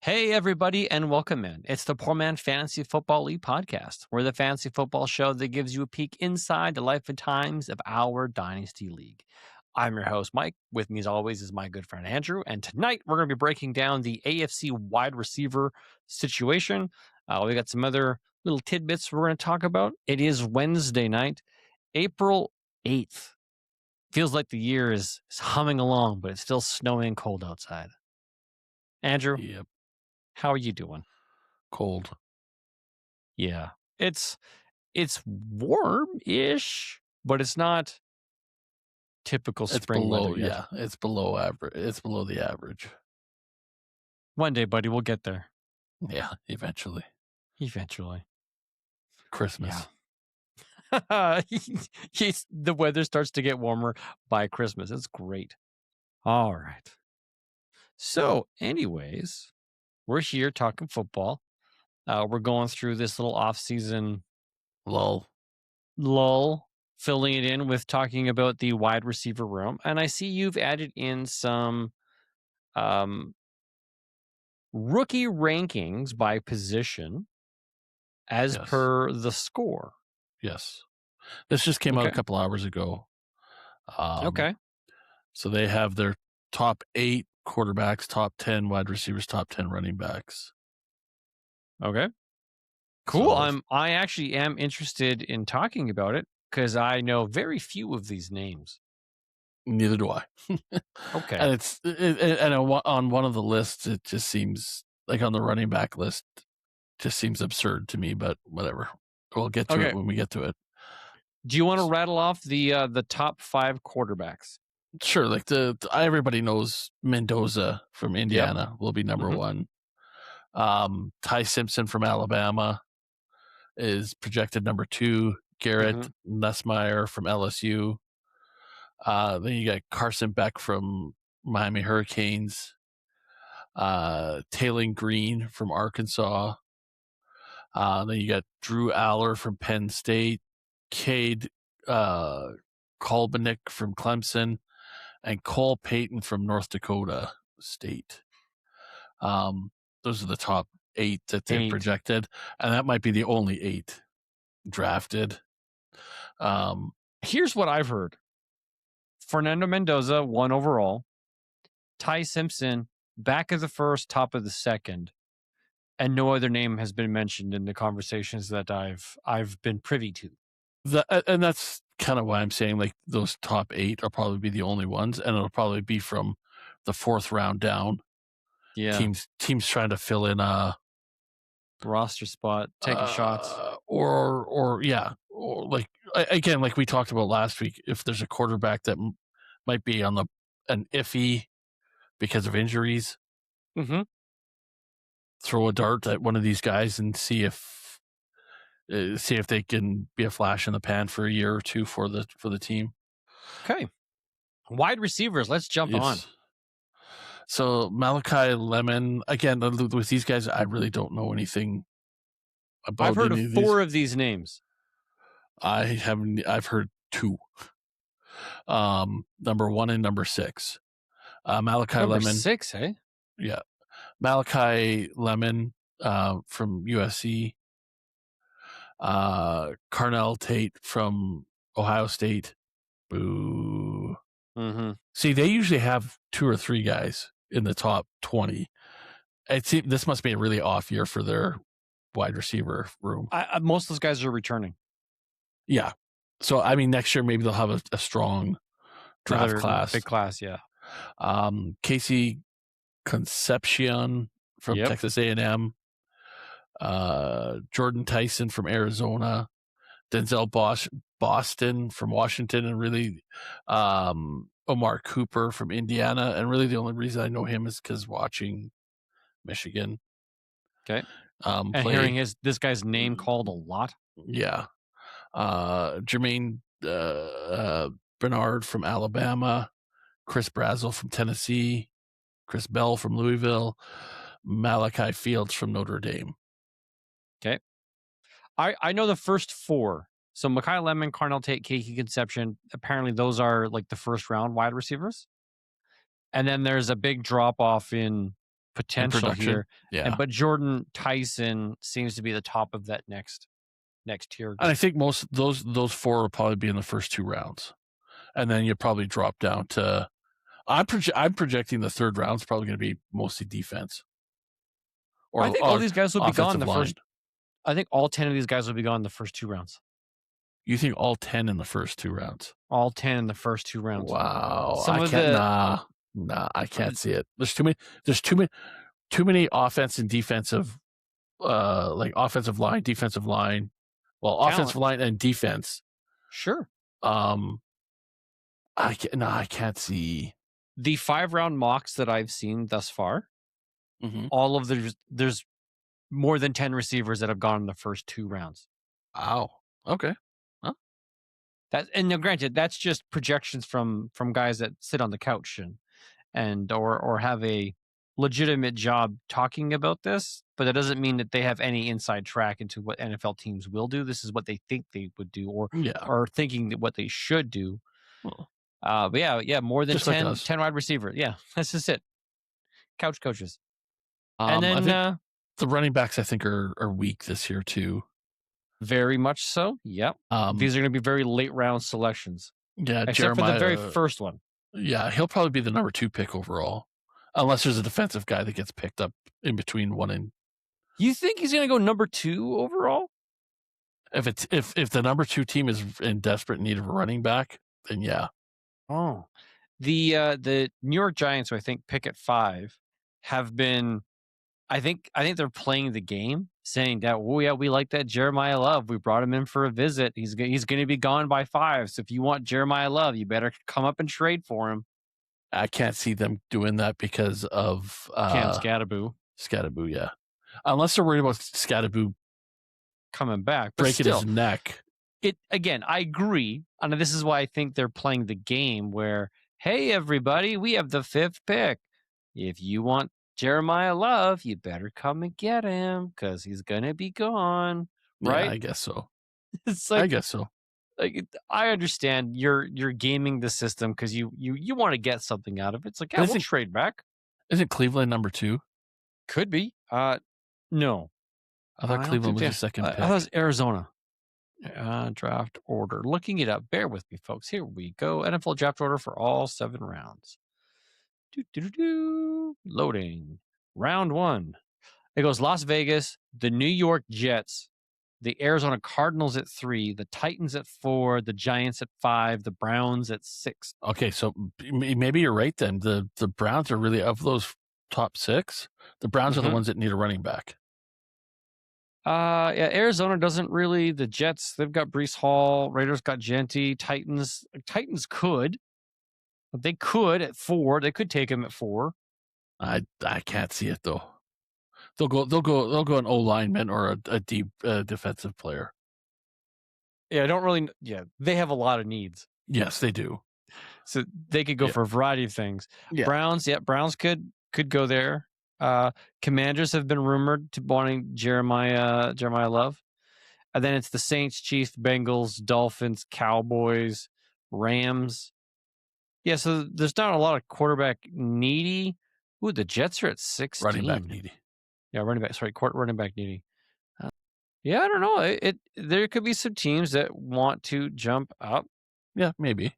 Hey, everybody, and welcome in. It's the Poor Man Fantasy Football League podcast. We're the fantasy football show that gives you a peek inside the life and times of our Dynasty League. I'm your host, Mike. With me, as always, is my good friend, Andrew. And tonight, we're going to be breaking down the AFC wide receiver situation. We got some other little tidbits we're going to talk about. It is Wednesday night, April 8th. Feels like the year is humming along, but it's still snowing and cold outside. Andrew? Yep. How are you doing? Cold. Yeah. It's warm-ish, but it's not typical spring weather yet. Yeah, it's below average. It's below the average. One day, buddy, we'll get there. Yeah, eventually. Christmas. Yeah. The weather starts to get warmer by Christmas. It's great. All right. So, anyways, we're here talking football. We're going through this little off-season lull, filling it in with talking about the wide receiver room. And I see you've added in some rookie rankings by position as per the score. Yes. This just came out a couple hours ago. Okay. So they have their top 8 quarterbacks, top 10 wide receivers, top 10 running backs. Okay. Cool. So, I actually am interested in talking about it because I know very few of these names. Neither do I. Okay. And on one of the lists, it just seems like on the running back list, just seems absurd to me. But whatever, we'll get to it when we get to it. Do you want to rattle off the top 5 quarterbacks? Sure. Like everybody knows Mendoza from Indiana will be number 1. Ty Simpson from Alabama is projected number 2. Garrett Nussmeier from LSU. Then you got Carson Beck from Miami Hurricanes. Taylor Green from Arkansas. Then you got Drew Aller from Penn State. Cade Kolbanick from Clemson. And Cole Payton from North Dakota State. Those are the top 8 that they've projected. And that might be the only 8 drafted. Here's what I've heard. Fernando Mendoza, 1 overall. Ty Simpson, back of the first, top of the second. And no other name has been mentioned in the conversations that I've been privy to. And that's kind of why I'm saying like those top 8 will probably be the only ones, and it'll probably be from the 4th round down. Yeah. Teams trying to fill in a roster spot, taking shots. Or like again, like we talked about last week, if there's a quarterback that might be on an iffy because of injuries, throw a dart at one of these guys and see if they can be a flash in the pan for a year or 2 for the team. Okay. Wide receivers, let's jump on. So Malachi Lemon, again, with these guys, I really don't know anything about. I've heard of 4 of these names. I've heard 2. Number 1 and number 6. Malachi number Lemon. 6, eh? Yeah. Malachi Lemon from USC. Carnell Tate from Ohio State. Boo. See, they usually have 2 or 3 guys in the top 20. This must be a really off year for their wide receiver room. Most of those guys are returning. Yeah. So, I mean, next year maybe they'll have a strong draft class. Big class, yeah. Casey Concepcion from Texas A&M. Jordan Tyson from Arizona. Denzel Boston from Washington, and really Omar Cooper from Indiana. And really the only reason I know him is because watching Michigan. Okay. And hearing this guy's name called a lot. Yeah. Jermaine Bernard from Alabama. Chris Brazel from Tennessee. Chris Bell from Louisville. Malachi Fields from Notre Dame. Okay. I know the first 4. So Mekhi Lemon, Carnell Tate, Casey Concepcion, apparently those are like the first round wide receivers. And then there's a big drop off in potential here. Yeah. But Jordan Tyson seems to be the top of that next tier And I group. think most those 4 will probably be in the first 2 rounds. And then you probably drop down to I'm projecting the third round's probably going to be mostly defense. I think all these guys will be gone offensive line. I think all 10 of these guys will be gone in the first 2 rounds. You think all 10 in the first 2 rounds? All 10 in the first 2 rounds. Wow. Some I of can't the nah, I can't see it. There's too many offense and defensive like offensive line, defensive line. Well, talent. offensive line and defense. Sure. I can't see. The 5-round mocks that I've seen thus far, all of there's more than 10 receivers that have gone in the first 2 rounds. Wow. Okay. Huh? And now, granted, that's just projections from guys that sit on the couch and or have a legitimate job talking about this, but that doesn't mean that they have any inside track into what NFL teams will do. This is what they think they would do, or thinking that what they should do. Well, but yeah, more than just 10, like us. 10 wide receiver. Yeah, that's just it. Couch coaches. And then I think the running backs I think are weak this year too. Very much so. Yep. These are going to be very late round selections. Yeah, except for the very first one. Yeah, he'll probably be the number 2 pick overall, unless there's a defensive guy that gets picked up in between 1 and. You think he's going to go number 2 overall? If the number 2 team is in desperate need of a running back, then yeah. Oh, the New York Giants, who I think pick at 5, have been. I think they're playing the game, saying that, oh yeah, we like that Jeremiah Love. We brought him in for a visit. He's going to be gone by 5. So if you want Jeremiah Love, you better come up and trade for him. I can't see them doing that because of Cam Scatterboo. Scatterboo, yeah. Unless they're worried about Scatterboo coming back, but breaking his neck. Again, I agree, and this is why I think they're playing the game where, hey, everybody, we have the 5th pick. If you want Jeremiah Love, you better come and get him because he's gonna be gone, right? Yeah, I guess so. It's like, I guess so. Like, I understand you're gaming the system because you want to get something out of it. It's like, yeah, we'll trade back. Isn't Cleveland number 2? Could be. No. I thought Cleveland was the second pick. I thought it was Arizona. Draft order. Looking it up. Bear with me, folks. Here we go. NFL draft order for all 7 rounds. Loading. Round 1. It goes Las Vegas, the New York Jets, the Arizona Cardinals at 3, the Titans at 4, the Giants at 5, the Browns at 6. Okay, so maybe you're right then. The Browns are really, of those top 6, the Browns are the ones that need a running back. Yeah, Arizona doesn't really. The Jets, they've got Breece Hall. Raiders got Genty. Titans could. They could at 4. They could take him at 4. I can't see it though. They'll go an O lineman or a deep defensive player. Yeah, I don't really. Yeah, they have a lot of needs. Yes, they do. So they could go for a variety of things. Yeah. Browns could go there. Commanders have been rumored to wanting Jeremiah Love. And then it's the Saints, Chiefs, Bengals, Dolphins, Cowboys, Rams. Yeah, so there's not a lot of quarterback needy. Ooh, the Jets are at 16. Running back needy. Yeah, running back needy. Yeah, I don't know. There could be some teams that want to jump up. Yeah, maybe.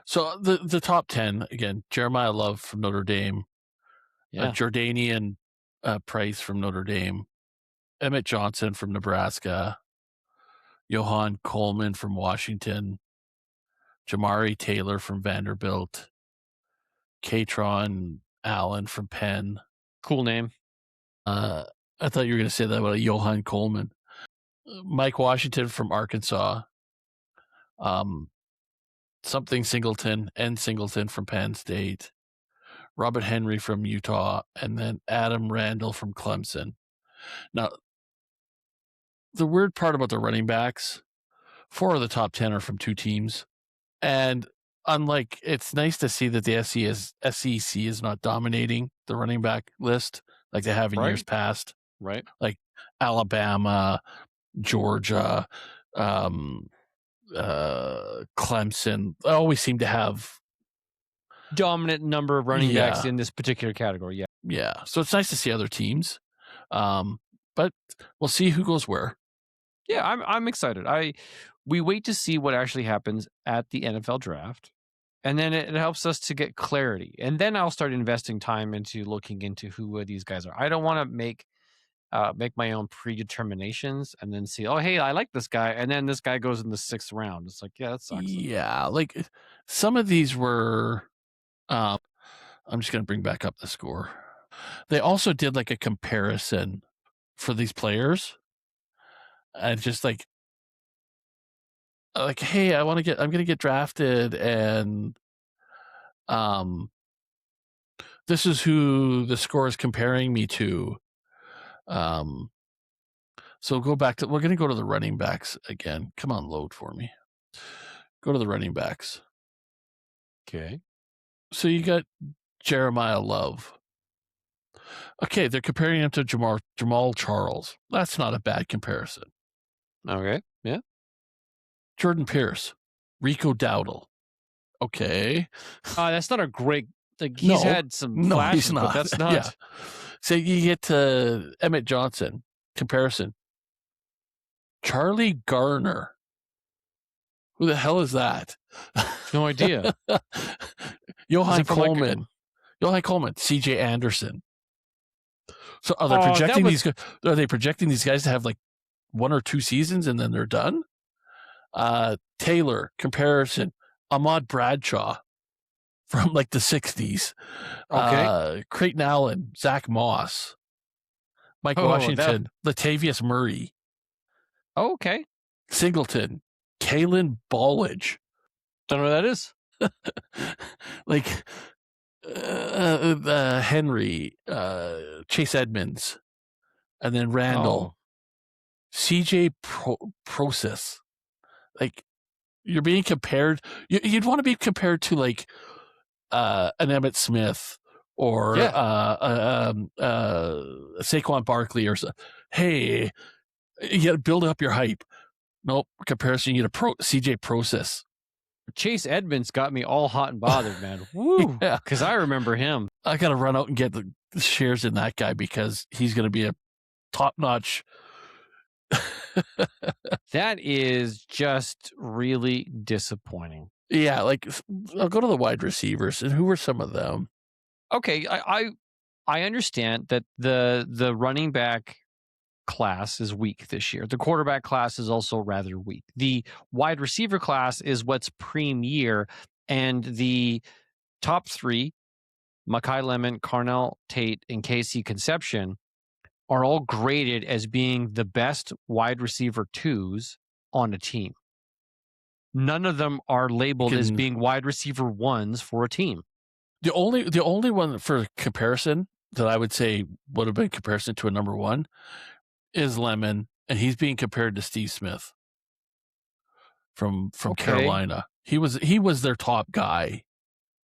So the top 10, again, Jeremiah Love from Notre Dame. Yeah. Jordanian Price from Notre Dame. Emmett Johnson from Nebraska. Johan Coleman from Washington. Jamari Taylor from Vanderbilt. Katron Allen from Penn. Cool name. I thought you were going to say that about Johan Coleman. Mike Washington from Arkansas. Something Singleton from Penn State. Robert Henry from Utah, and then Adam Randall from Clemson. Now, the weird part about the running backs, 4 of the top 10 are from 2 teams. And unlike, it's nice to see that the SEC is not dominating the running back list like they have in years past. Right. Like Alabama, Georgia, Clemson, always seem to have dominant number of running backs in this particular category. Yeah. Yeah. So it's nice to see other teams. But we'll see who goes where. Yeah, I'm excited. We wait to see what actually happens at the NFL draft, and then it helps us to get clarity. And then I'll start investing time into looking into who these guys are. I don't want to make my own predeterminations and then see, oh, hey, I like this guy, and then this guy goes in the 6th round. It's like, yeah, that sucks. Yeah, like some of these were. I'm just going to bring back up the score. They also did like a comparison for these players, and just like, hey, I'm going to get drafted, and this is who the score is comparing me to. So we're going to go to the running backs again. Come on, load for me. Go to the running backs. Okay. So you got Jeremiah Love. Okay, they're comparing him to Jamal Charles. That's not a bad comparison. Okay. Yeah. Jordan Pierce, Rico Dowdle. Okay. That's not a great. Like, he's had some flashes, he's not. But that's not. Yeah. So you get to Emmett Johnson comparison. Charlie Garner. Who the hell is that? No idea. Johan Coleman. Johan Coleman. CJ Anderson. So are they projecting these guys to have like 1 or 2 seasons and then they're done? Taylor comparison. Ahmad Bradshaw from like the 60s. Okay. Creighton Allen, Zach Moss, Mike Washington, Latavius Murray. Oh, okay. Singleton, Kalen Ballage. Don't know what that is. Like Henry, Chase Edmonds, and then Randall, CJ Process. Like, you're being compared. You'd want to be compared to like an Emmitt Smith or Saquon Barkley or so. Hey, you got to build up your hype. Nope, comparison. You get a CJ Process. Chase Edmonds got me all hot and bothered, man. Woo! Because I remember him. I got to run out and get the shares in that guy because he's going to be a top-notch. That is just really disappointing. Yeah, like I'll go to the wide receivers, and who were some of them? Okay, I understand that the running back class is weak this year. The quarterback class is also rather weak. The wide receiver class is what's premier, and the top 3, Mekhi Lemon, Carnell Tate, and Casey Conception, are all graded as being the best wide receiver 2s on a team. None of them are labeled as being wide receiver 1s for a team. The only one for comparison that I would say would have been comparison to a number 1 is Lemon, and he's being compared to Steve Smith from Carolina. He was their top guy.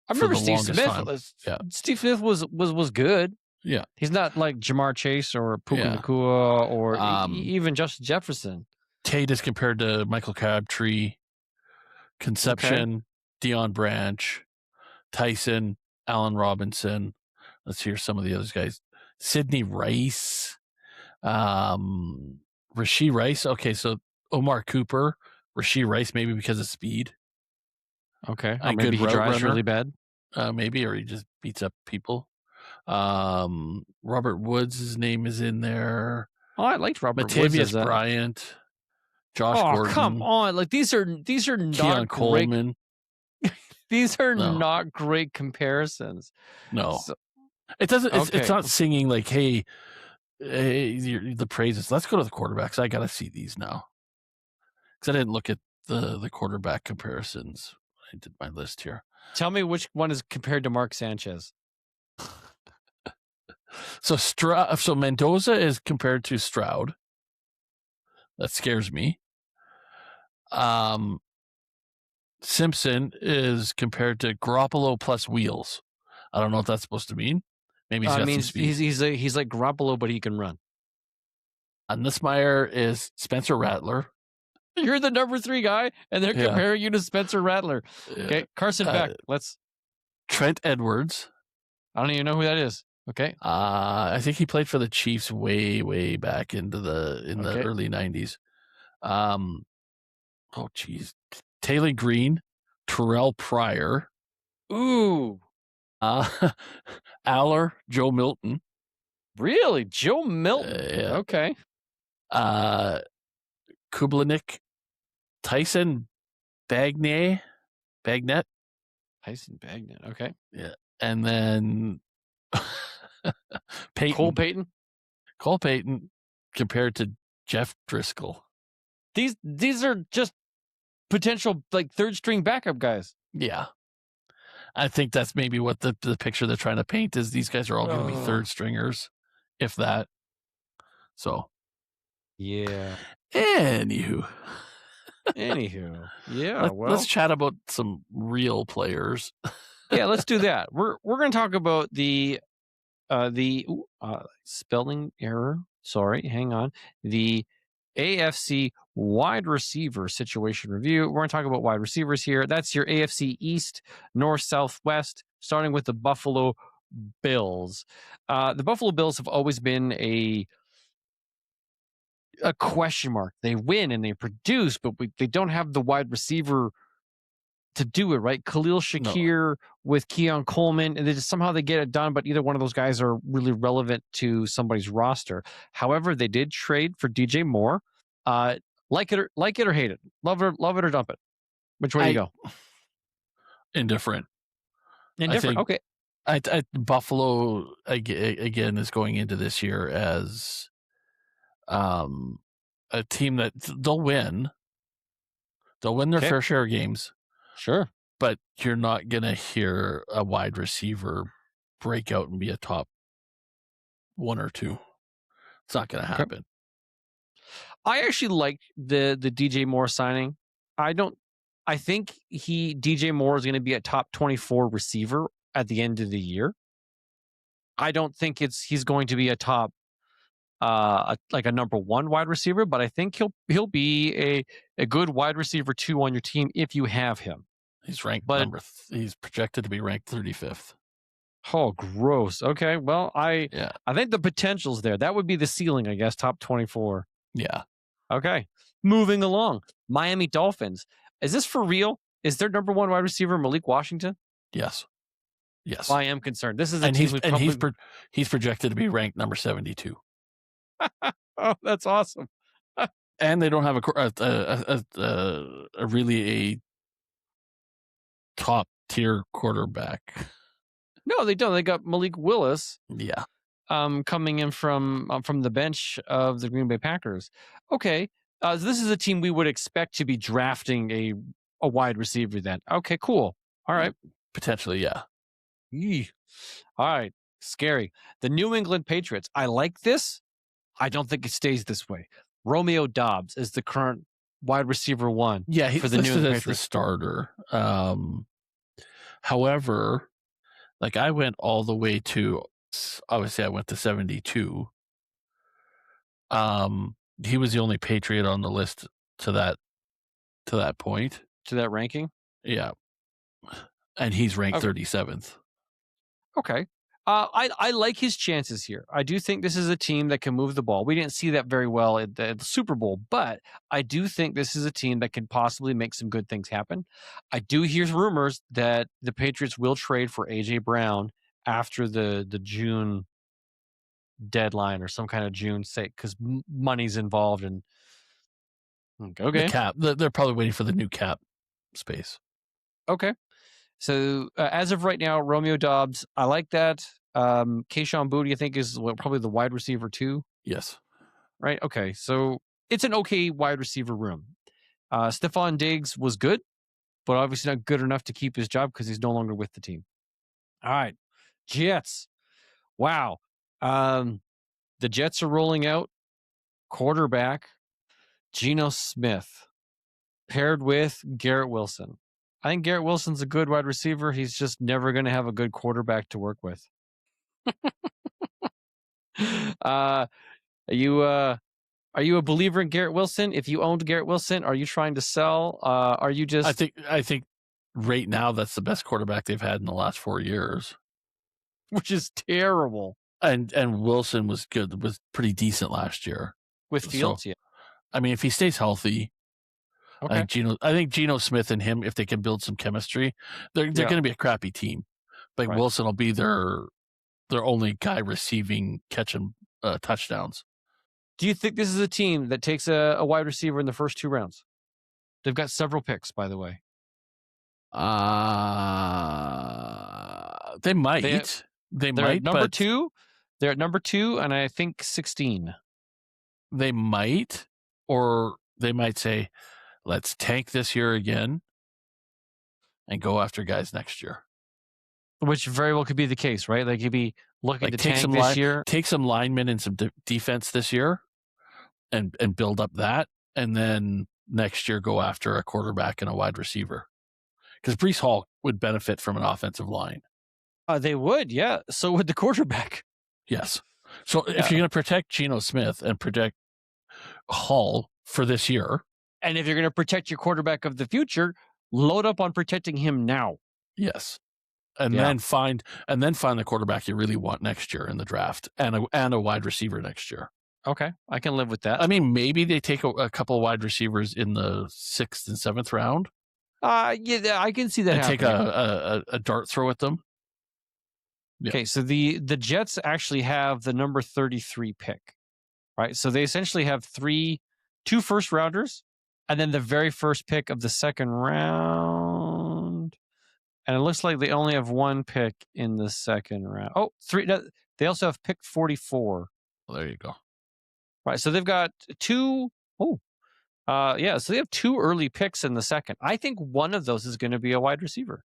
I remember Steve Smith. Steve Smith was good. Yeah, he's not like Jamar Chase or Puka Nacua or even Justin Jefferson. Tate is compared to Michael Crabtree, Conception, Deion Branch, Tyson, Allen Robinson. Let's hear some of the other guys. Sidney Rice, Rashee Rice. Okay, so Omar Cooper, Rashee Rice, maybe because of speed. Okay, or maybe he drives really bad. Maybe, or he just beats up people. Robert Woods' his name is in there. Oh, I liked Robert Woods. Latavius Bryant, Josh Gordon. Oh, come on! Like these are not Keon Coleman. These are not great comparisons. No, it doesn't. It's not singing like, hey, the praises. Let's go to the quarterbacks. I got to see these now because I didn't look at the quarterback comparisons. I did my list here. Tell me which one is compared to Mark Sanchez. So Mendoza is compared to Stroud. That scares me. Simpson is compared to Garoppolo plus wheels. I don't know what that's supposed to mean. Maybe he's got some speed. He's like Garoppolo, but he can run. And Nussmeier is Spencer Rattler. You're the number 3 guy, and they're comparing you to Spencer Rattler. Okay, Carson Beck. Trent Edwards. I don't even know who that is. Okay. I think he played for the Chiefs way back in the early 90s. Oh geez, Taylor Green, Terrell Pryor, Ooh, Aller, Joe Milton. really? Joe Milton. Yeah. Okay. Kublanik, Tyson Bagnet. Tyson Bagnet. Okay. Yeah. And then Cole Peyton. Payton. Cole Payton compared to Jeff Driscoll. These are just potential like third string backup guys. Yeah. I think that's maybe what the picture they're trying to paint is. These guys are all going to be third stringers, if that. So, yeah. Anywho, yeah. let's chat about some real players. Yeah, let's do that. We're going to talk about the spelling error. Sorry, hang on. The AFC wide receiver situation review. We're going to talk about wide receivers here. That's your AFC East, North, South, West, starting with the Buffalo Bills. The Buffalo Bills have always been a question mark. They win and they produce, but they don't have the wide receiver to do it, right? Khalil Shakir with Keon Coleman, and somehow they get it done, but either one of those guys are really relevant to somebody's roster. However, they did trade for DJ Moore. Like it or hate it, love it or dump it. Which way do you go? Indifferent. Okay. Buffalo again is going into this year as a team that they'll win. They'll win their fair share of games. Sure. But you're not going to hear a wide receiver break out and be a top one or two. It's not going to happen. Okay. I actually like the DJ Moore signing. I think DJ Moore is going to be a top 24 receiver at the end of the year. I don't think he's going to be a top like a number one wide receiver, but I think he'll be a good wide receiver 2 on your team if you have him. He's ranked he's projected to be ranked 35th. Oh, gross. Okay. Well, I think the potential's there. That would be the ceiling, I guess, top 24. Yeah. Okay. Moving along. Miami Dolphins. Is this for real? Is their number one wide receiver Malik Washington? Yes. I am concerned. This is he's projected to be ranked number 72. Oh, that's awesome. And they don't have a really a top tier quarterback. No, they don't. They got Malik Willis. Yeah. Coming in from the bench of the Green Bay Packers. Okay. So this is a team we would expect to be drafting a wide receiver then. Okay, cool. All right. Potentially, yeah. Eee. All right. Scary. The New England Patriots. I like this. I don't think it stays this way. Romeo Doubs is the current wide receiver 1. Yeah, he's for the New England Patriots. The starter. However, like I went all the way to, obviously I went to 72. He was the only Patriot on the list to that point. To that ranking? Yeah. And he's ranked 37th. Okay. I like his chances here. I do think this is a team that can move the ball. We didn't see that very well at the Super Bowl, but I do think this is a team that can possibly make some good things happen. I do hear rumors that the Patriots will trade for A.J. Brown after the June deadline or some kind of June sake because money's involved. And okay, the cap. They're probably waiting for the new cap space. Okay. So as of right now, Romeo Doubs, I like that. Kayshon Boutte, I think, is probably the wide receiver 2. Yes. Right? Okay. So it's an okay wide receiver room. Stephon Diggs was good, but obviously not good enough to keep his job because he's no longer with the team. All right. Jets. Wow. The Jets are rolling out quarterback Geno Smith paired with Garrett Wilson. I think Garrett Wilson's a good wide receiver. He's just never going to have a good quarterback to work with. Are you a believer in Garrett Wilson? If you owned Garrett Wilson, are you trying to sell? Are you just? I think right now that's the best quarterback they've had in the last 4 years. which is terrible. And Wilson was good, was pretty decent last year. With Fields, yeah. I mean, if he stays healthy, Okay. I think Geno Smith and him, if they can build some chemistry, they're going to be a crappy team. But Right. Wilson will be their only guy catching touchdowns. Do you think this is a team that takes a wide receiver in the first 2 rounds? They've got several picks, by the way. They might. They're at number 2. They're at number 2, and I think 16. They might, or they might say, let's tank this year again and go after guys next year. Which very well could be the case, right? Like, you'd be looking to tank this year. Take some linemen and some defense this year and build up that. And then next year go after a quarterback and a wide receiver. Because Breece Hall would benefit from an offensive line. They would, yeah. So would the quarterback. Yes. So if you're going to protect Geno Smith and protect Hall for this year. And if you're going to protect your quarterback of the future, load up on protecting him now. Yes. And then find the quarterback you really want next year in the draft and a wide receiver next year. Okay. I can live with that. I mean, maybe they take a couple of wide receivers in the 6th and 7th round. Yeah, I can see that happening. Take a dart throw at them. Yeah. Okay, so the Jets actually have the number 33 pick, right? So they essentially have 2 first rounders, and then the very first pick of the second round. And it looks like they only have 1 pick in the second round. Oh, 3. They also have pick 44. Well, there you go. Right, so they've got 2. So they have 2 early picks in the second. I think one of those is going to be a wide receiver.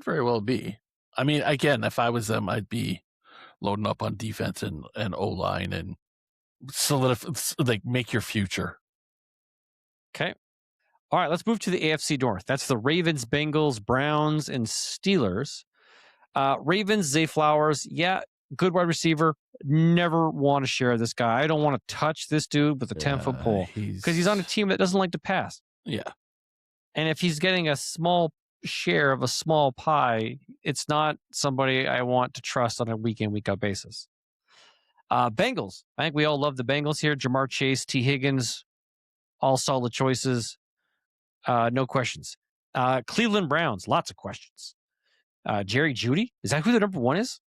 Very well be. I mean, again, if I was them, I'd be loading up on defense and O-line and make your future. Okay. All right, let's move to the AFC North. That's the Ravens, Bengals, Browns, and Steelers. Ravens, Zay Flowers, good wide receiver. Never want to share this guy. I don't want to touch this dude with a 10-foot pole because he's on a team that doesn't like to pass. Yeah. And if he's getting a small share of a small pie, it's not somebody I want to trust on a week-in, week-out basis. Bengals. I think we all love the Bengals here. Jamar Chase, T. Higgins, all solid choices. No questions. Cleveland Browns, lots of questions. Jerry Jeudy, is that who the number 1 is?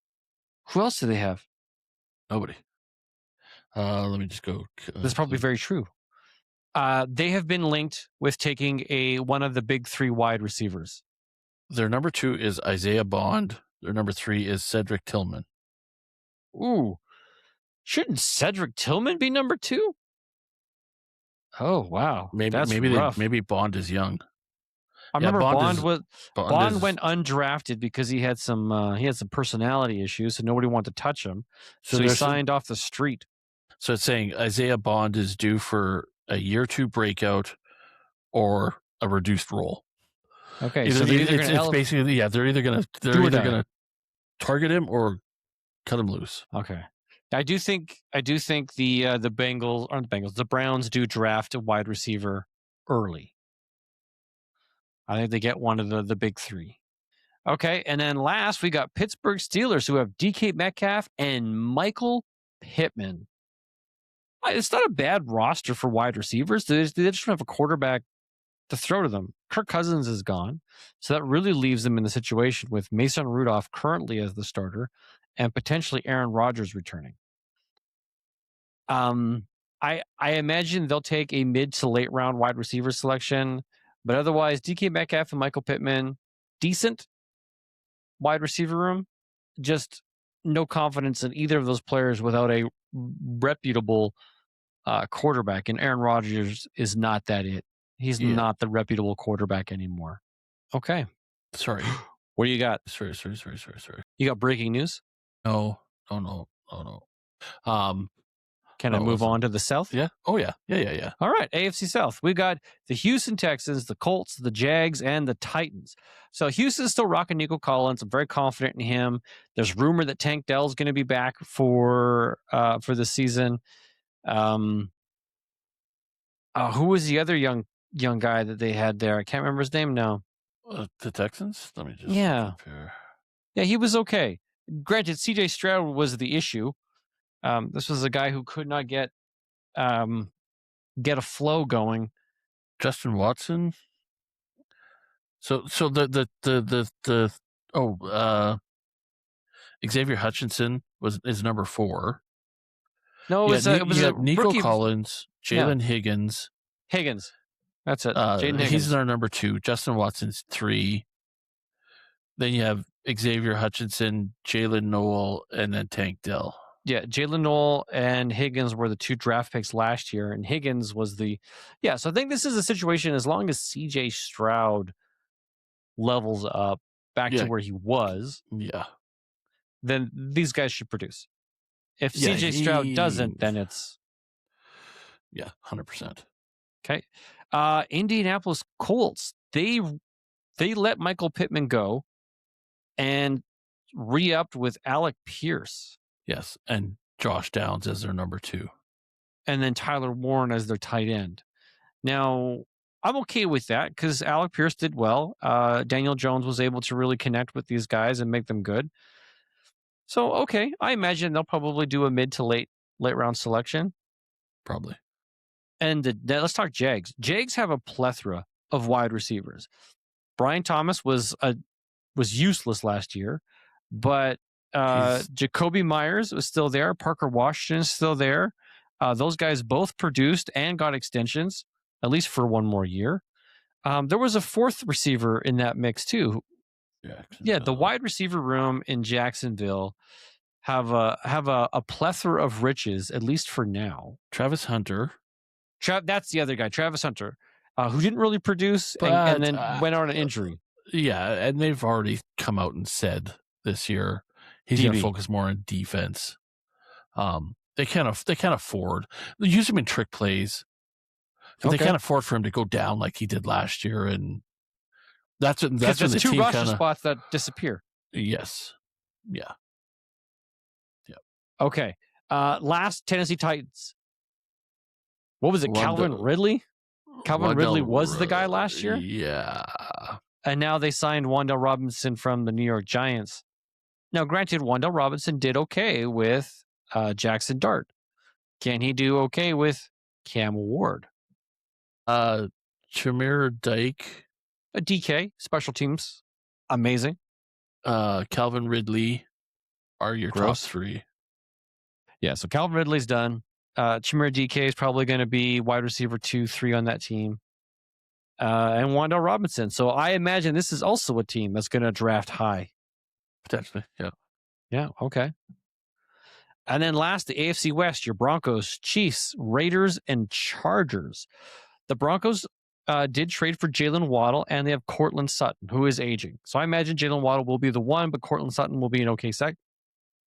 Who else do they have? Nobody. Let me just go. That's probably very true. They have been linked with taking one of the big 3 wide receivers. Their number 2 is Isaiah Bond. Their number 3 is Cedric Tillman. Ooh. Shouldn't Cedric Tillman be number 2? Oh, wow. Maybe Bond is young. I remember Bond went undrafted because he had some personality issues, so nobody wanted to touch him. So he signed off the street. So it's saying Isaiah Bond is due for a year 2 breakout or a reduced role. Okay, so they're either going to target him or cut him loose. Okay. I do think the Browns do draft a wide receiver early. I think they get one of the big 3. Okay, and then last we got Pittsburgh Steelers, who have DK Metcalf and Michael Pittman. It's not a bad roster for wide receivers. They just don't have a quarterback to throw to them. Kirk Cousins is gone, so that really leaves them in the situation with Mason Rudolph currently as the starter and potentially Aaron Rodgers returning. I imagine they'll take a mid to late round wide receiver selection, but otherwise DK Metcalf and Michael Pittman, decent wide receiver room, just no confidence in either of those players without a reputable quarterback, and Aaron Rodgers is not that it. He's not the reputable quarterback anymore. Okay. Sorry. What do you got? Sorry. You got breaking news? No. Oh, no. Can I move on to the South? Yeah. Oh, yeah. All right. AFC South. We've got the Houston Texans, the Colts, the Jags, and the Titans. So Houston's still rocking Nico Collins. I'm very confident in him. There's rumor that Tank Dell's going to be back for the season. Who was the other young guy that they had there? I can't remember his name now. The Texans? Let me just compare. Yeah, he was okay. granted, CJ Stroud was the issue. This was a guy who could not get a flow going. Justin Watson. So Xavier Hutchinson is number 4. No, You it was a Nico rookie. Collins, Jalen Higgins. That's it. Jaden Higgins. He's our number 2. Justin Watson's 3. Then you have Xavier Hutchinson, Jalen Noel, and then Tank Dell. Yeah, Jalen Noel and Higgins were the 2 draft picks last year, and Higgins was the So I think this is a situation, as long as CJ Stroud levels up back to where he was, then these guys should produce. If CJ Stroud doesn't, then it's 100%. Okay. Indianapolis Colts, they let Michael Pittman go and re-upped with Alec Pierce. Yes, and Josh Downs as their number 2. And then Tyler Warren as their tight end. Now, I'm okay with that because Alec Pierce did well. Daniel Jones was able to really connect with these guys and make them good. So, okay, I imagine they'll probably do a mid to late round selection. Probably. And let's talk Jags. Jags have a plethora of wide receivers. Brian Thomas was useless last year, but Jacoby Myers was still there. Parker Washington is still there. Those guys both produced and got extensions, at least for one more year. There was a 4th receiver in that mix too. The wide receiver room in Jacksonville have a plethora of riches, at least for now. Travis Hunter. That's the other guy, Travis Hunter, who didn't really produce and then went on an injury. Yeah, and they've already come out and said this year he's going to focus more on defense. They can't afford. They use him in trick plays. They can't afford for him to go down like he did last year, and that's when the 2 team roster spots that disappear. Yes. Yeah. Okay. Last, Tennessee Titans. What was it? Calvin Ridley? Calvin Ridley was the guy last year? Yeah. And now they signed Wan'Dale Robinson from the New York Giants. Now, granted, Wan'Dale Robinson did okay with Jackson Dart. Can he do okay with Cam Ward? Jameer Dyke. A DK, special teams. Amazing. Calvin Ridley are your top 3. Yeah, so Calvin Ridley's done. Chimera DK is probably going to be wide receiver 2, 3 on that team. And Wan'Dale Robinson. So I imagine this is also a team that's going to draft high. Potentially, yeah. Yeah, okay. And then last, the AFC West, your Broncos, Chiefs, Raiders, and Chargers. The Broncos did trade for Jalen Waddle, and they have Courtland Sutton, who is aging. So I imagine Jalen Waddle will be the one, but Courtland Sutton will be an okay sec.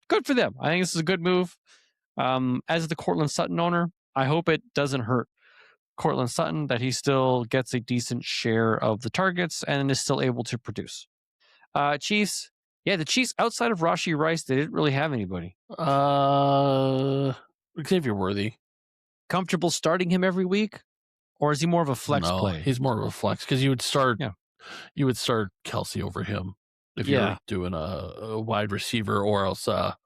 Good for them. I think this is a good move. As the Courtland Sutton owner, I hope it doesn't hurt Courtland Sutton, that he still gets a decent share of the targets and is still able to produce. Chiefs. Yeah, the Chiefs, outside of Rashee Rice, they didn't really have anybody. Xavier Worthy. Comfortable starting him every week? Or is he more of a flex play? He's more of a flex because you would start Kelsey over him if you're doing a wide receiver or else a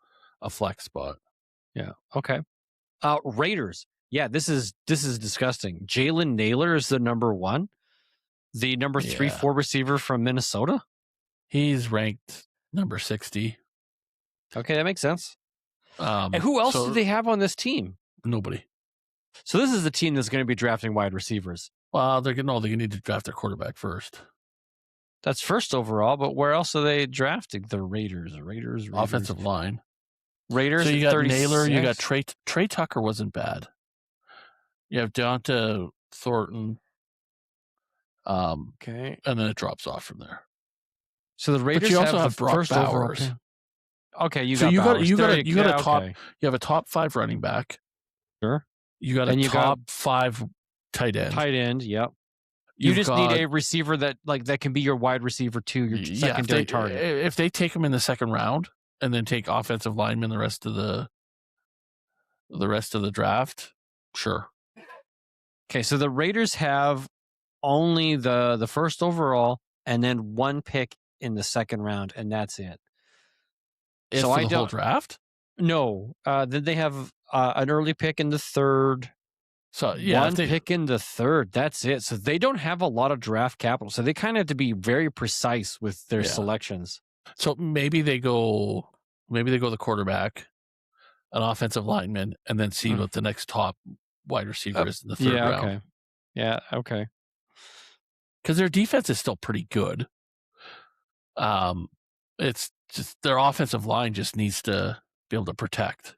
flex spot. Yeah. Okay. Raiders. Yeah, this is disgusting. Jalen Naylor is the number 1. The number 3, 4 receiver from Minnesota. He's ranked number 60. Okay, that makes sense. And who else do they have on this team? Nobody. So this is the team that's going to be drafting wide receivers. Well, they need to draft their quarterback first. That's first overall, but where else are they drafting? The Raiders. Offensive line. Raiders. So you got 36. Naylor, you got Trey Tucker wasn't bad. You have Deonta Thornton. Okay. And then it drops off from there. So the Raiders also have Brock first Bowers. overall. Okay, you got a top. Okay. You have a top 5 running back. Sure. You got a top 5 tight end. Tight end, yep. You just need a receiver that can be your wide receiver 2, your secondary target. If they take him in the second round and then take offensive linemen the rest of the draft, sure. Okay, so the Raiders have only the first overall and then 1 pick in the second round, and that's it. If for the whole draft? No. Then they have an early pick in the third. So One pick in the third. That's it. So they don't have a lot of draft capital. So they kind of have to be very precise with their selections. So maybe they go the quarterback, an offensive lineman, and then see what the next top wide receiver is in the third round. Okay. Yeah, okay. Because their defense is still pretty good. It's just their offensive line just needs to be able to protect.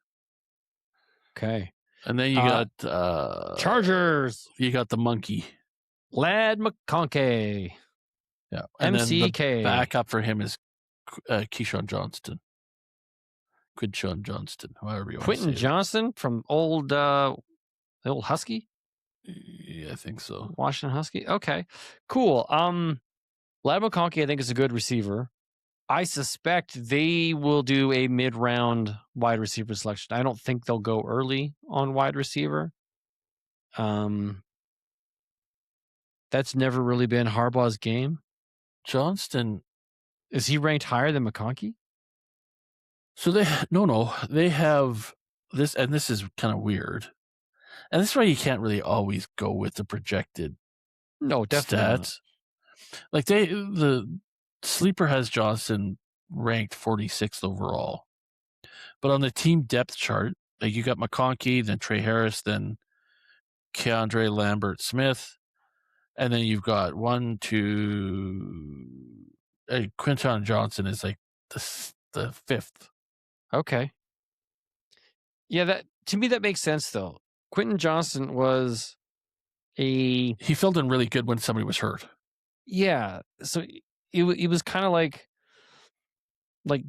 Okay. And then you got Chargers. You got the monkey. Ladd McConkey. Yeah. And MCK. then the backup for him is Quinton Johnston, however you want to say Quentin Johnston from old Husky? Yeah, I think so. Washington Husky? Okay. Cool. Ladd McConkey, I think, is a good receiver. I suspect they will do a mid-round wide receiver selection. I don't think they'll go early on wide receiver. That's never really been Harbaugh's game. Johnston, is he ranked higher than McConkey? So they have this, and this is kind of weird. And this is why you can't really always go with the projected stats. Like the Sleeper has Johnston ranked 46th overall. But on the team depth chart, like you got McConkey, then Trey Harris, then Keandre Lambert Smith, and then you've got Quinton Johnston is like the fifth. Okay. Yeah, to me that makes sense though. Quentin Johnston was he filled in really good when somebody was hurt. Yeah, so it was kind of like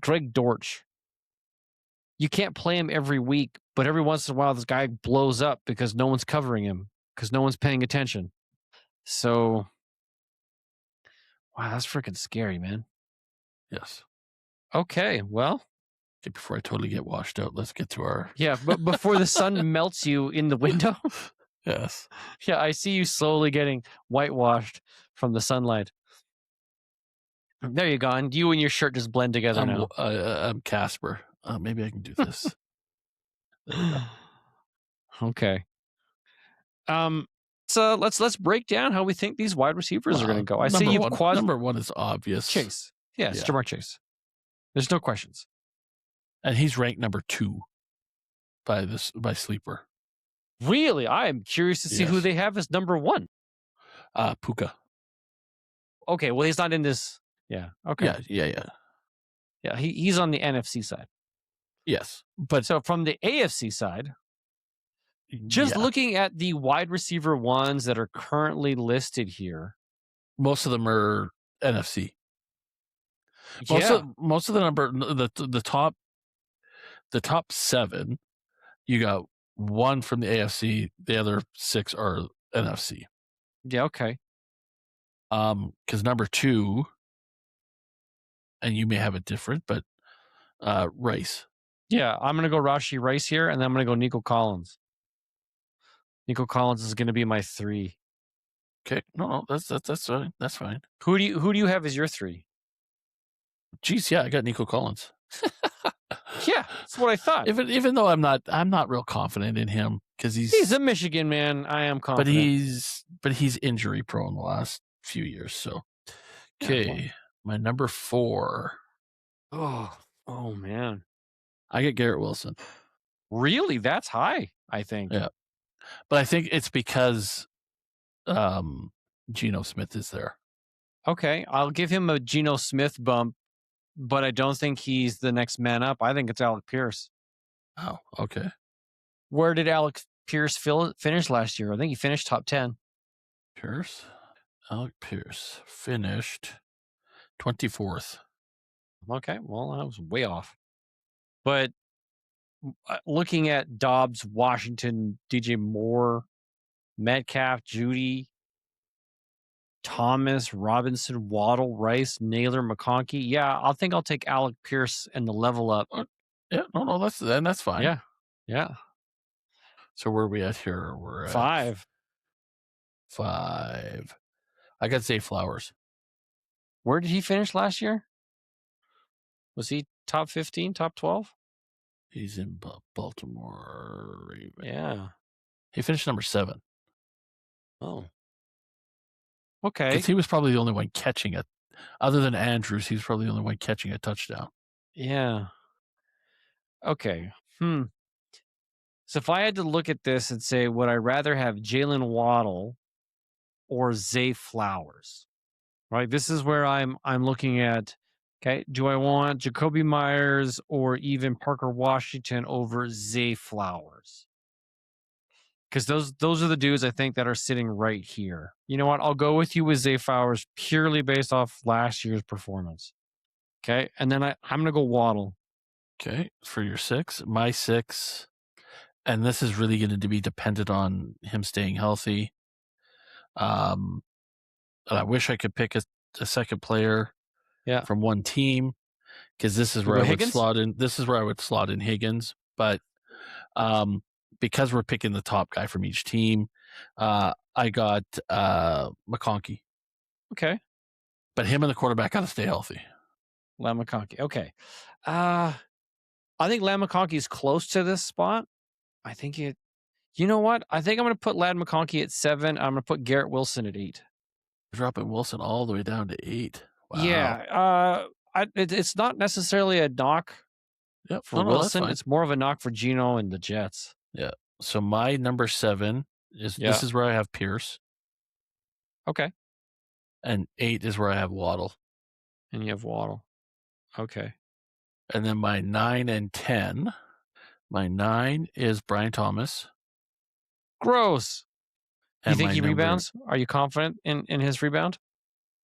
Greg Dortch. You can't play him every week, but every once in a while this guy blows up because no one's covering him, because no one's paying attention. So, wow, that's freaking scary, man. Yes. Okay, well. Okay, before I totally get washed out, let's get to our... Yeah, but before the sun melts you in the window? Yes. Yeah, I see you slowly getting whitewashed from the sunlight. There you go. And you and your shirt just blend together now. I'm Casper. Maybe I can do this. Okay. So let's break down how we think these wide receivers are going to go. I see you've number one is obvious. Chase. Yeah, it's Jamar Chase. There's no questions. And he's ranked number 2 by Sleeper. Really? I am curious to see who they have as number 1. Puka. Okay, well he's not in this. Yeah. Okay. Yeah. He's on the NFC side. Yes, but so from the AFC side, just looking at the wide receiver ones that are currently listed here, most of them are NFC. Most of the number the top 7, you got 1 from the AFC. The other 6 are NFC. Yeah. Okay. Because number 2, and you may have it different, but Rice. Yeah, I'm going to go Rashee Rice here, and then I'm going to go Nico Collins. Nico Collins is going to be my 3. Okay, no, that's fine. That's fine. Who do you have as your 3? Geez, yeah, I got Nico Collins. Yeah, that's what I thought. Even though I'm not real confident in him because he's a Michigan man. I am confident, but he's injury prone the last few years. So, okay, my number 4. Oh man. I get Garrett Wilson. Really? That's high, I think. Yeah. But I think it's because Geno Smith is there. Okay. I'll give him a Geno Smith bump, but I don't think he's the next man up. I think it's Alec Pierce. Oh, okay. Where did Alec Pierce finish last year? I think he finished top 10. Alec Pierce finished 24th. Okay. Well, I was way off. But looking at Dobbs, Washington, DJ Moore, Metcalf, Judy, Thomas, Robinson, Waddle, Rice, Naylor, McConkey. Yeah, I think I'll take Alec Pierce and the level up. Yeah, no, that's fine. Yeah. So where are we at here? We're at 5. 5. I got Zay Flowers. Where did he finish last year? Was he top 15, top 12? He's in Baltimore Ravens. Yeah. He finished number 7. Oh. Okay. Because he was probably the only one catching it. Other than Andrews, he was probably the only one catching a touchdown. Yeah. Okay. So if I had to look at this and say, would I rather have Jalen Waddle or Zay Flowers? Right. This is where I'm looking at. Okay. Do I want Jacoby Myers or even Parker Washington over Zay Flowers? Because those are the dudes I think that are sitting right here. You know what? I'll go with you with Zay Flowers purely based off last year's performance. Okay. And then I'm going to go Waddle. Okay. For your 6. My 6, and this is really going to be dependent on him staying healthy. And I wish I could pick a second player from one team, because this is where I would slot in. This is where I would slot in Higgins. But because we're picking the top guy from each team, I got McConkey. Okay. But him and the quarterback got to stay healthy. Lam McConkey. Okay. I think Lam McConkey is close to this spot. I think you know what? I think I'm going to put Lad McConkey at 7. I'm going to put Garrett Wilson at 8. Dropping Wilson all the way down to 8. Wow. Yeah. It's not necessarily a knock for Wilson. It's more of a knock for Geno and the Jets. Yeah. So my number 7 is this is where I have Pierce. Okay. And 8 is where I have Waddle. And you have Waddle. Okay. And then my 9 and 10. My 9 is Brian Thomas. Gross. You think he rebounds? Are you confident in his rebound?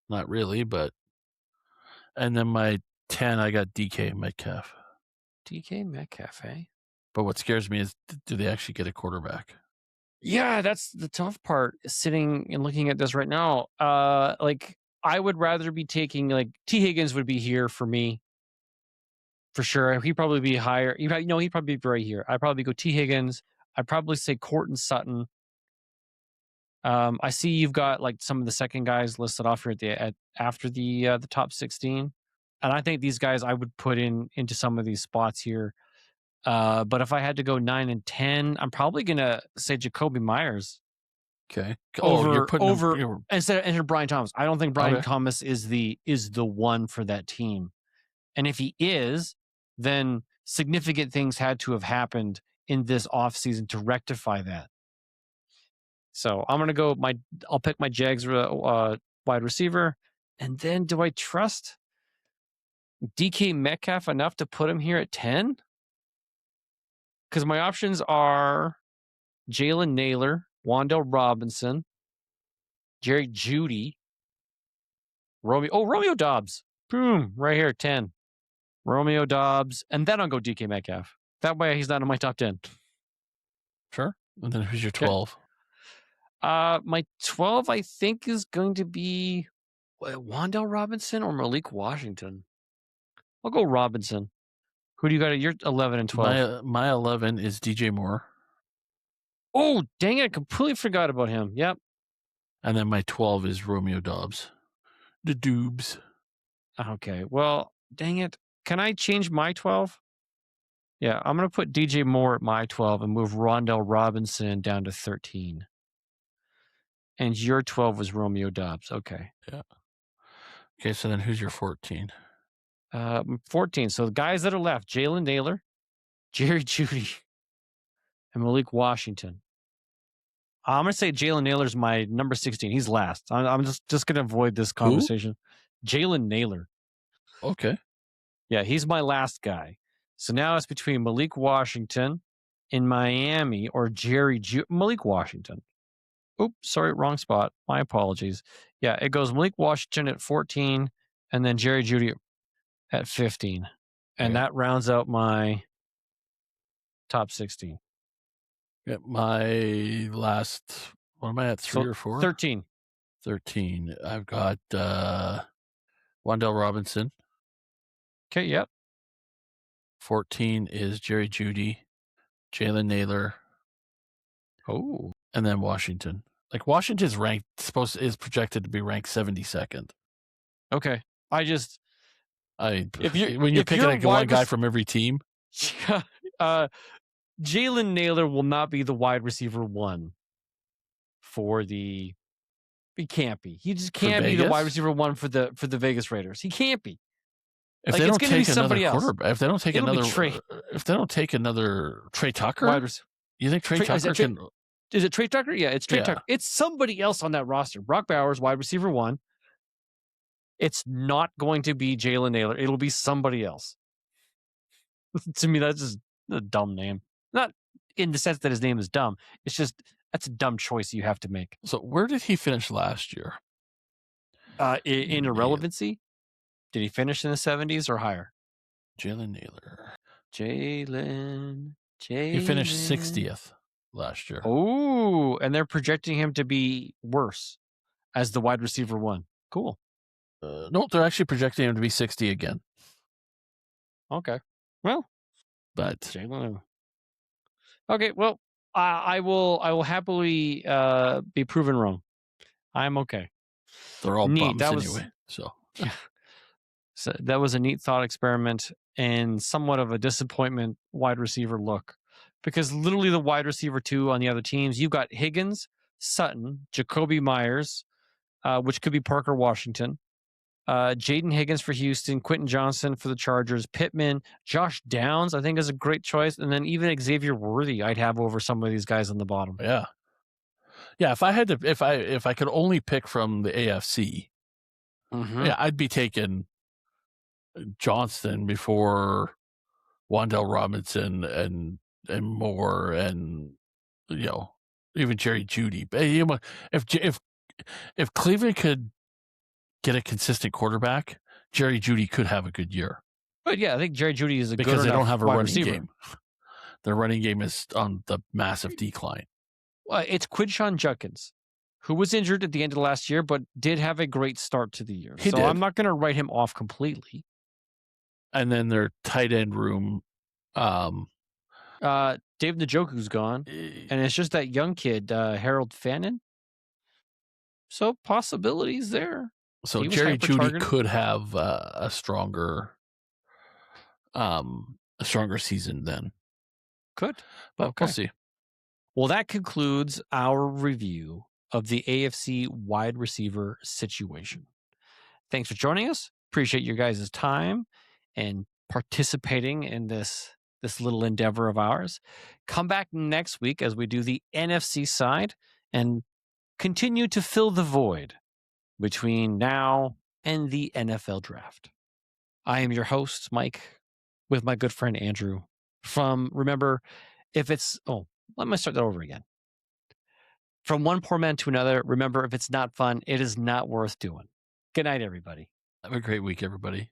Not really, but. And then my 10, I got DK Metcalf. DK Metcalf, eh? But what scares me is, do they actually get a quarterback? Yeah, that's the tough part. Sitting and looking at this right now, like I would rather be taking like T. Higgins would be here for me, for sure. He'd probably be higher. He'd probably be right here. I'd probably go T. Higgins. I'd probably say Courtland Sutton. I see you've got like some of the second guys listed off here after the top 16, and I think these guys I would put into some of these spots here. But if I had to go 9 and 10, I'm probably gonna say Jacoby Myers. Okay. Instead of Brian Thomas. I don't think Brian Thomas is the one for that team. And if he is, then significant things had to have happened in this offseason to rectify that. So I'm gonna I'll pick my Jags wide receiver, and then do I trust DK Metcalf enough to put him here at 10? Because my options are Jalen Naylor, Wan'Dale Robinson, Jerry Jeudy, Romeo Doubs. Boom, right here at 10. Romeo Doubs, and then I'll go DK Metcalf. That way he's not in my top 10. Sure. And then who's your 12? My 12, I think, is going to be Wan'Dale Robinson or Malik Washington. I'll go Robinson. Who do you got at your 11 and 12? My 11 is DJ Moore. Oh, dang it. I completely forgot about him. Yep. And then my 12 is Romeo Doubs. The Doobs. Okay. Well, dang it. Can I change my 12? Yeah, I'm going to put DJ Moore at my 12 and move Rondell Robinson down to 13. And your 12 was Romeo Doubs. Okay. Yeah. Okay, so then who's your 14? 14. So the guys that are left, Jalen Naylor, Jerry Jeudy, and Malik Washington. I'm going to say Jalen Naylor's my number 16. He's last. I'm just going to avoid this conversation. Jalen Naylor. Okay. Yeah, he's my last guy. So now it's between Malik Washington in Miami or Malik Washington. Oops, sorry, wrong spot. My apologies. Yeah, it goes Malik Washington at 14 and then Jerry Jeudy at 15. And that rounds out my top 16. Yeah, my last, what am I at, 3 or 4? 13. 13. I've got Wan'Dale Robinson. Okay, yep. 14 is Jerry Jeudy, Jalen Naylor. Oh. And then Washington. Like Washington's is projected to be ranked 72nd. Okay. When you're picking like one guy from every team, Jalen Naylor will not be the wide receiver one for the. He can't be. He just can't be the wide receiver one for the Vegas Raiders. He can't be. If they don't take another quarterback, if they don't take another Trey Tucker, you think Trey Tucker can? Is it Trey Tucker? Yeah, it's Trey Tucker. It's somebody else on that roster. Brock Bowers, wide receiver one. It's not going to be Jalen Naylor. It'll be somebody else. To me, that's just a dumb name. Not in the sense that his name is dumb. It's just that's a dumb choice you have to make. So where did he finish last year? In irrelevancy? Did he finish in the 70s or higher? Jalen Naylor. Jalen. He finished 60th last year. Oh, and they're projecting him to be worse as the wide receiver one. Cool. No, they're actually projecting him to be 60 again. Okay. Well, but Jalen. Okay. Well, I will happily be proven wrong. I'm okay. They're all bums anyway. So. Yeah. So that was a neat thought experiment and somewhat of a disappointment wide receiver look, because literally the wide receiver two on the other teams, you've got Higgins, Sutton, Jacoby Myers, which could be Parker Washington, Jaden Higgins for Houston, Quentin Johnson for the Chargers, Pittman, Josh Downs, I think is a great choice. And then even Xavier Worthy, I'd have over some of these guys on the bottom. Yeah. Yeah. If I could only pick from the AFC, yeah, I'd be taking Johnston before Wan'Dale Robinson and Moore and even Jerry Jeudy. If Cleveland could get a consistent quarterback, Jerry Jeudy could have a good year. But yeah, I think Jerry Jeudy is because they don't have a running receiver. game. Their running game is on the massive decline. Well, it's Quinshawn Judkins, who was injured at the end of last year, but did have a great start to the year. He did. I'm not going to write him off completely. And then their tight end room, Dave Njoku's gone, and it's just that young kid, Harold Fannin. So possibilities there. So Jerry Jeudy could have a stronger season then. Could, but we'll see. Well, that concludes our review of the AFC wide receiver situation. Thanks for joining us. Appreciate your guys' time and participating in this little endeavor of ours. Come back next week as we do the NFC side and continue to fill the void between now and the NFL draft. I am your host, Mike, with my good friend Andrew let me start that over again. From one poor man to another, remember, if it's not fun, it is not worth doing. Good night, everybody. Have a great week, everybody.